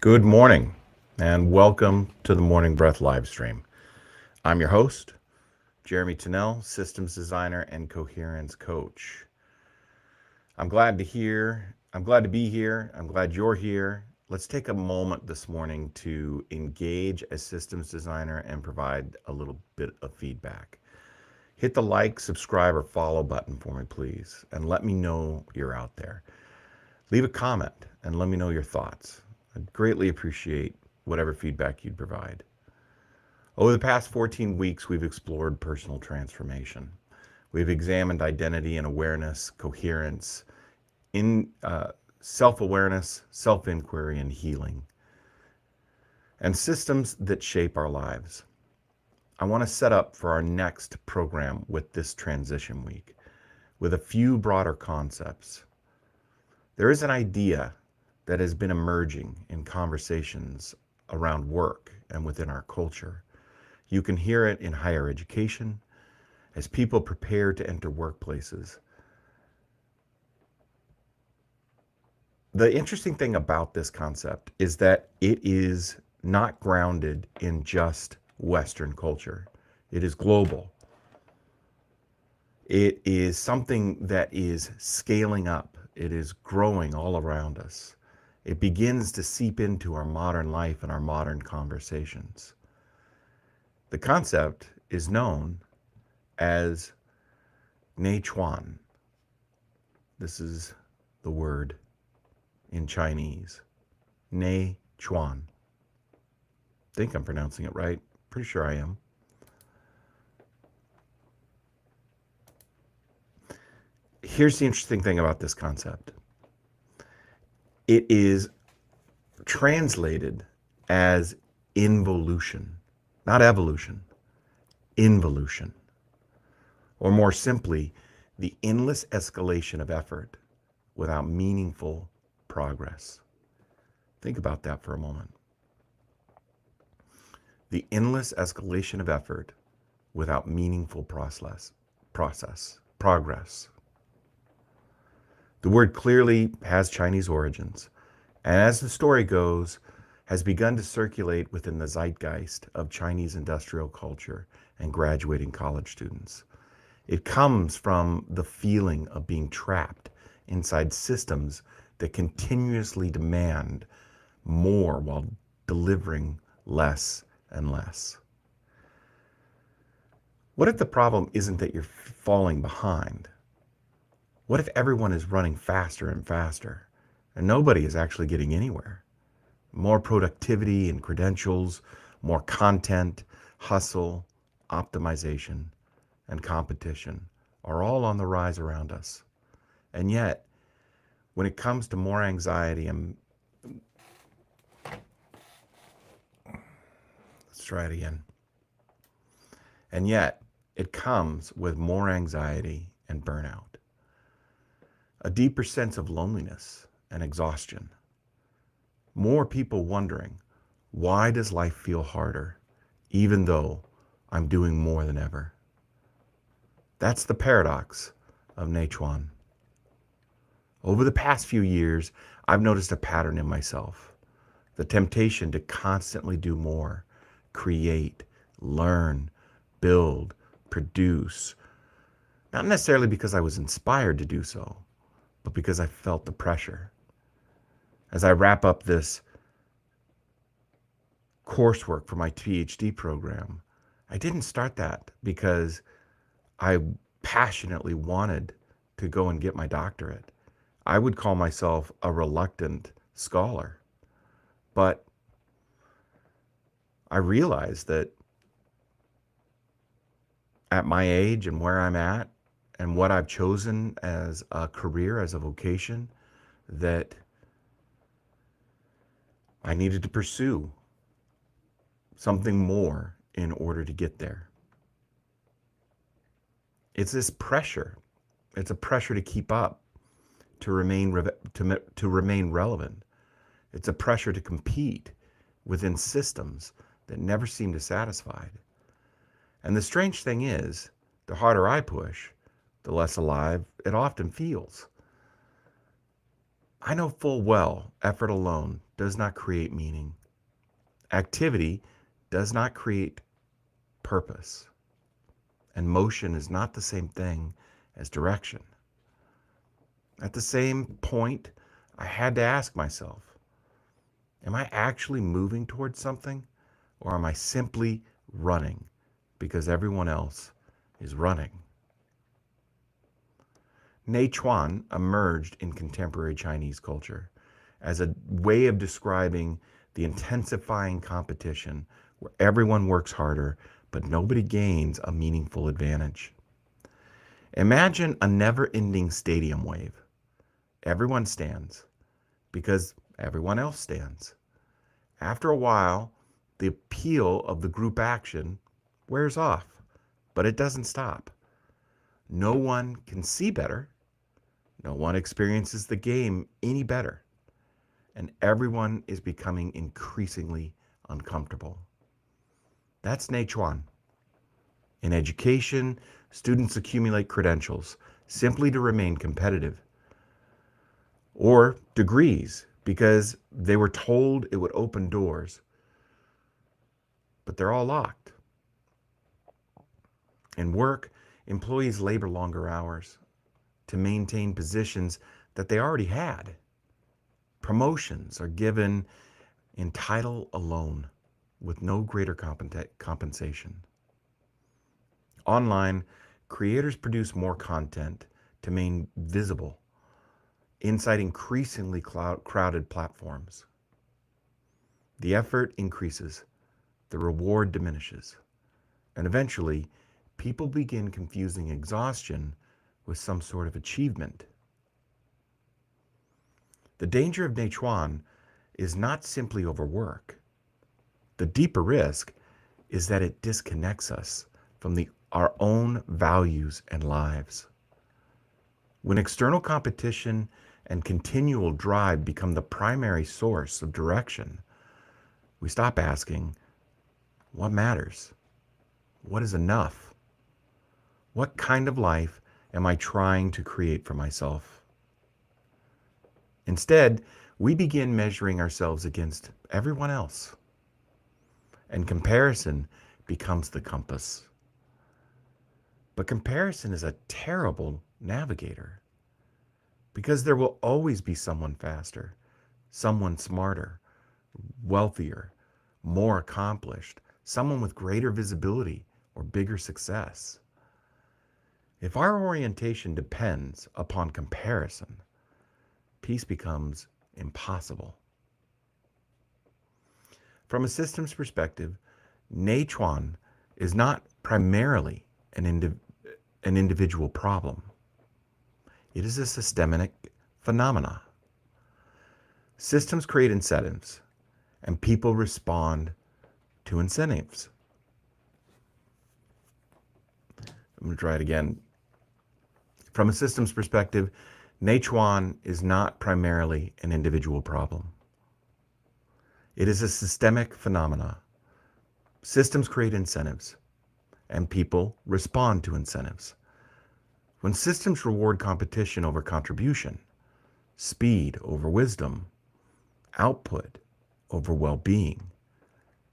Good morning and welcome to the Morning Breath live stream. I'm your host, Jeremy Tennell, systems designer and coherence coach. I'm glad to be here. I'm glad you're here. Let's take a moment this morning to engage as systems designer and provide a little bit of feedback. Hit the like, subscribe, or follow button for me, please, and let me know you're out there. Leave a comment and let me know your thoughts. I'd greatly appreciate whatever feedback you'd provide. Over the past 14 weeks, we've explored personal transformation. We've examined identity and awareness, coherence, self-awareness, self-inquiry, and healing, and systems that shape our lives. I want to set up for our next program with this transition week with a few broader concepts. There is an idea that has been emerging in conversations around work and within our culture. You can hear it in higher education as people prepare to enter workplaces. The interesting thing about this concept is that it is not grounded in just Western culture. It is global. It is something that is scaling up. It is growing all around us. It begins to seep into our modern life and our modern conversations. The concept is known as Neichuan. This is the word in Chinese. Neichuan. I think I'm pronouncing it right. Pretty sure I am. Here's the interesting thing about this concept. It is translated as involution, not evolution, involution. Or more simply, the endless escalation of effort without meaningful progress. Think about that for a moment. The endless escalation of effort without meaningful progress. The word clearly has Chinese origins, and as the story goes, has begun to circulate within the zeitgeist of Chinese industrial culture and graduating college students. It comes from the feeling of being trapped inside systems that continuously demand more while delivering less and less. What if the problem isn't that you're falling behind? What if everyone is running faster and faster and nobody is actually getting anywhere? More productivity and credentials, more content, hustle, optimization, and competition are all on the rise around us. And yet, when it comes to more anxiety and let's try it again. And yet, it comes with more anxiety and burnout. A deeper sense of loneliness and exhaustion. More people wondering, why does life feel harder, even though I'm doing more than ever? That's the paradox of Neichuan. Over the past few years, I've noticed a pattern in myself. The temptation to constantly do more, create, learn, build, produce. Not necessarily because I was inspired to do so, but because I felt the pressure. As I wrap up this coursework for my PhD program, I didn't start that because I passionately wanted to go and get my doctorate. I would call myself a reluctant scholar. But I realized that at my age and where I'm at, and what I've chosen as a career, as a vocation, that I needed to pursue something more in order to get there. It's this pressure. It's a pressure to keep up, to remain relevant. It's a pressure to compete within systems that never seem to satisfy. And the strange thing is, the harder I push, the less alive it often feels. I know full well effort alone does not create meaning. Activity does not create purpose. And motion is not the same thing as direction. At the same point, I had to ask myself, am I actually moving towards something, or am I simply running because everyone else is running? Neichuan emerged in contemporary Chinese culture as a way of describing the intensifying competition where everyone works harder but nobody gains a meaningful advantage. Imagine a never-ending stadium wave. Everyone stands because everyone else stands. After a while, the appeal of the group action wears off, but it doesn't stop. No one can see better. No one experiences the game any better. And everyone is becoming increasingly uncomfortable. That's Neichuan. In education, students accumulate credentials simply to remain competitive, or degrees because they were told it would open doors, but they're all locked. In work, employees labor longer hours to maintain positions that they already had. Promotions are given in title alone with no greater compensation. Online, creators produce more content to remain visible inside increasingly crowded platforms. The effort increases, the reward diminishes, and eventually, people begin confusing exhaustion with some sort of achievement. The danger of Neichuan is not simply overwork. The deeper risk is that it disconnects us from our own values and lives. When external competition and continual drive become the primary source of direction, we stop asking, what matters? What is enough? What kind of life am I trying to create for myself? Instead, we begin measuring ourselves against everyone else, and comparison becomes the compass. But comparison is a terrible navigator because there will always be someone faster, someone smarter, wealthier, more accomplished, someone with greater visibility or bigger success. If our orientation depends upon comparison, peace becomes impossible. From a systems perspective, Neichuan is not primarily an individual problem. It is a systemic phenomena. Systems create incentives, and people respond to incentives. I'm going to try it again. From a systems perspective, Neichuan is not primarily an individual problem. It is a systemic phenomena. Systems create incentives, and people respond to incentives. When systems reward competition over contribution, speed over wisdom, output over well-being,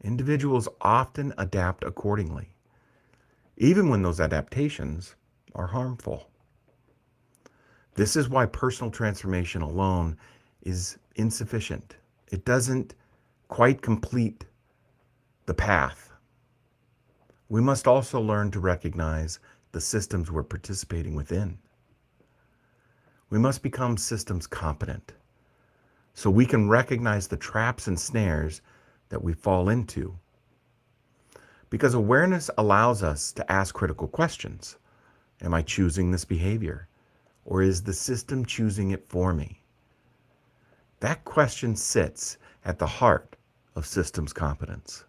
individuals often adapt accordingly, even when those adaptations are harmful. This is why personal transformation alone is insufficient. It doesn't quite complete the path. We must also learn to recognize the systems we're participating within. We must become systems competent so we can recognize the traps and snares that we fall into. Because awareness allows us to ask critical questions. Am I choosing this behavior? Or is the system choosing it for me? That question sits at the heart of systems competence.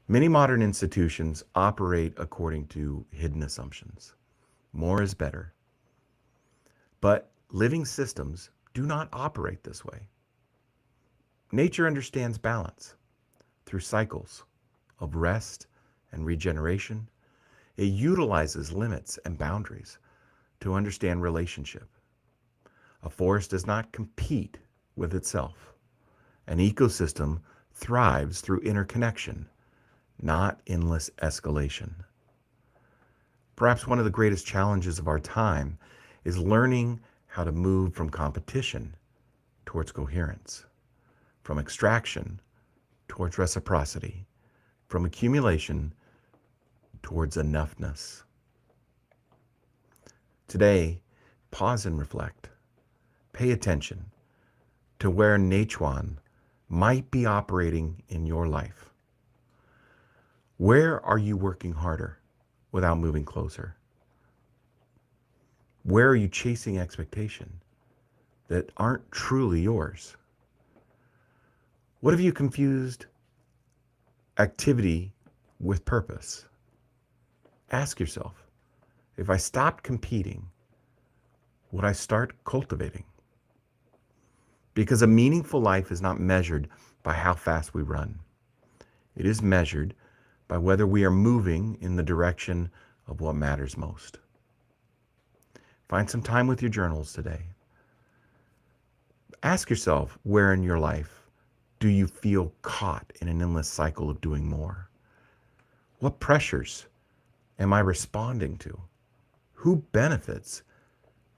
Many modern institutions operate according to hidden assumptions. More is better. But living systems do not operate this way. Nature understands balance through cycles of rest and regeneration. It utilizes limits and boundaries to understand relationship. A forest does not compete with itself. An ecosystem thrives through interconnection, not endless escalation. Perhaps one of the greatest challenges of our time is learning how to move from competition towards coherence, from extraction towards reciprocity, from accumulation towards enoughness. Today, pause and reflect. Pay attention to where Neichuan might be operating in your life. Where are you working harder without moving closer? Where are you chasing expectation that aren't truly yours? What have you confused activity with purpose? Ask yourself, if I stopped competing, would I start cultivating? Because a meaningful life is not measured by how fast we run. It is measured by whether we are moving in the direction of what matters most. Find some time with your journals today. Ask yourself, where in your life do you feel caught in an endless cycle of doing more? What pressures am I responding to? Who benefits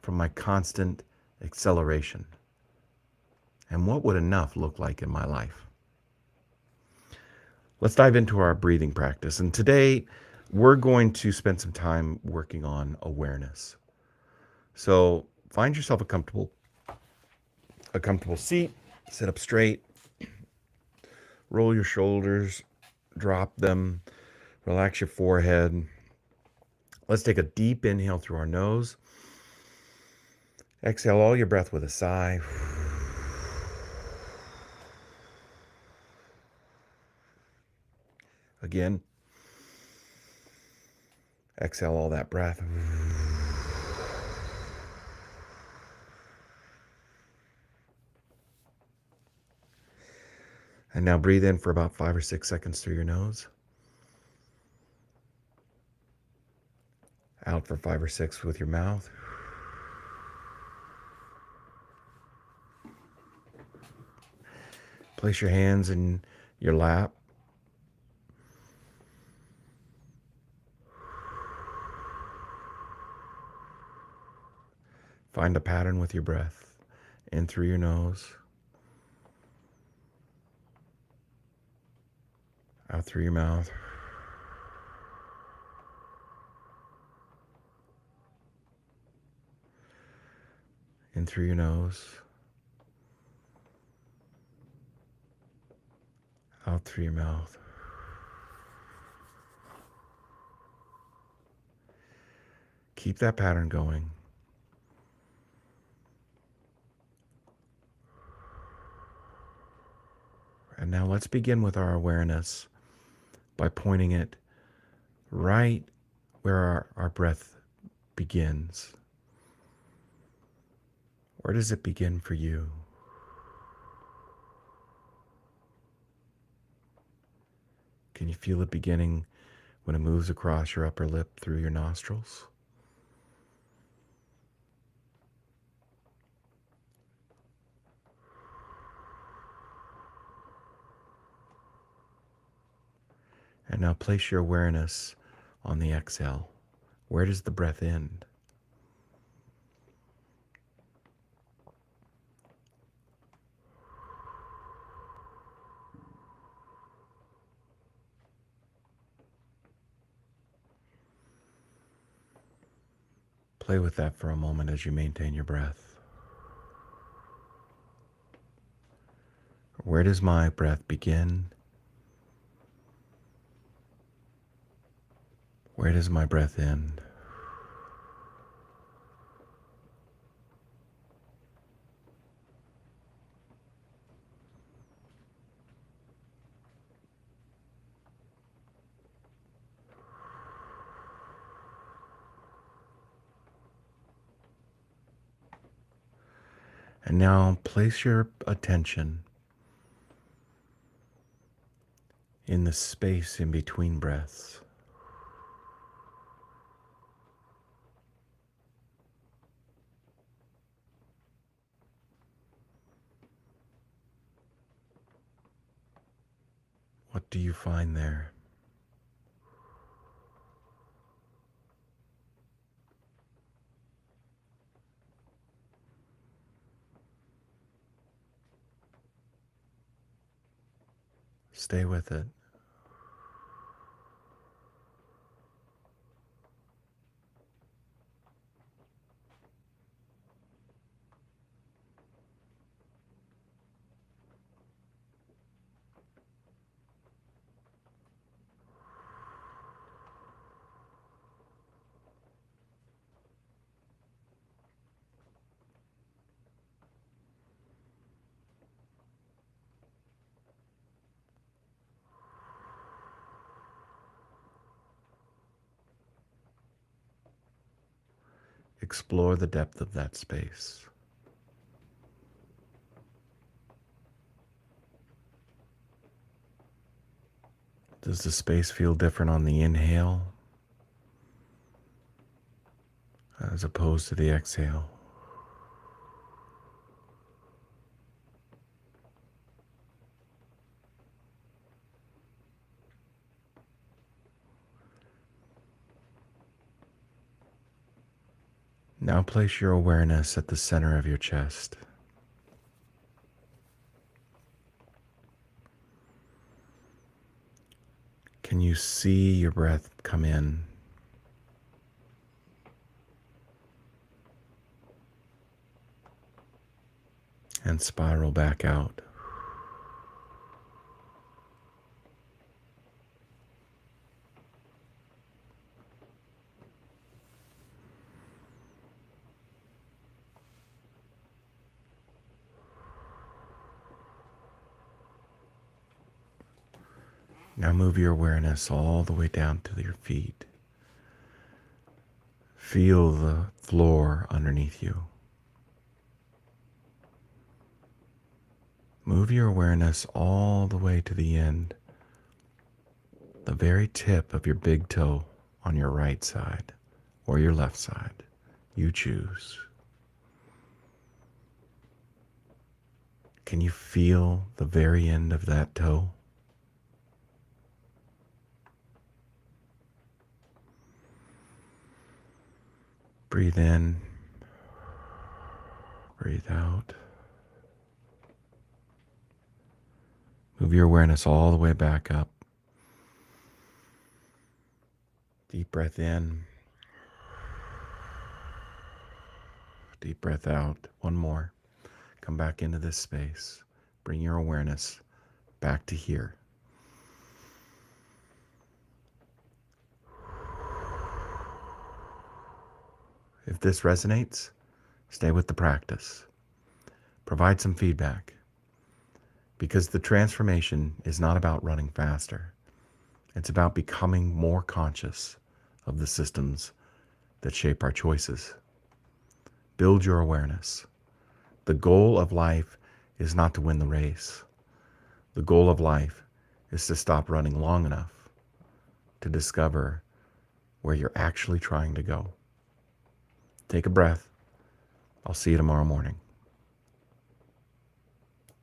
from my constant acceleration? And what would enough look like in my life? Let's dive into our breathing practice. And today we're going to spend some time working on awareness. So find yourself a comfortable seat, sit up straight, roll your shoulders, drop them, relax your forehead. Let's take a deep inhale through our nose. Exhale all your breath with a sigh. Again, exhale all that breath. And now breathe in for about 5 or 6 seconds through your nose. Out for 5 or 6 with your mouth. Place your hands in your lap. Find a pattern with your breath. In through your nose. Out through your mouth. In through your nose. Out through your mouth. Keep that pattern going. And now let's begin with our awareness by pointing it right where our breath begins. Where does it begin for you? Can you feel it beginning when it moves across your upper lip through your nostrils? And now place your awareness on the exhale. Where does the breath end? Play with that for a moment as you maintain your breath. Where does my breath begin? Where does my breath end? And now place your attention in the space in between breaths. What do you find there? Stay with it. Explore the depth of that space. Does the space feel different on the inhale as opposed to the exhale? Now place your awareness at the center of your chest. Can you see your breath come in and spiral back out? Now move your awareness all the way down to your feet. Feel the floor underneath you. Move your awareness all the way to the end, the very tip of your big toe on your right side or your left side. You choose. Can you feel the very end of that toe? Breathe in, breathe out. Move your awareness all the way back up. Deep breath in. Deep breath out. One more. Come back into this space. Bring your awareness back to here. If this resonates, stay with the practice. Provide some feedback. Because the transformation is not about running faster. It's about becoming more conscious of the systems that shape our choices. Build your awareness. The goal of life is not to win the race. The goal of life is to stop running long enough to discover where you're actually trying to go. Take a breath. I'll see you tomorrow morning.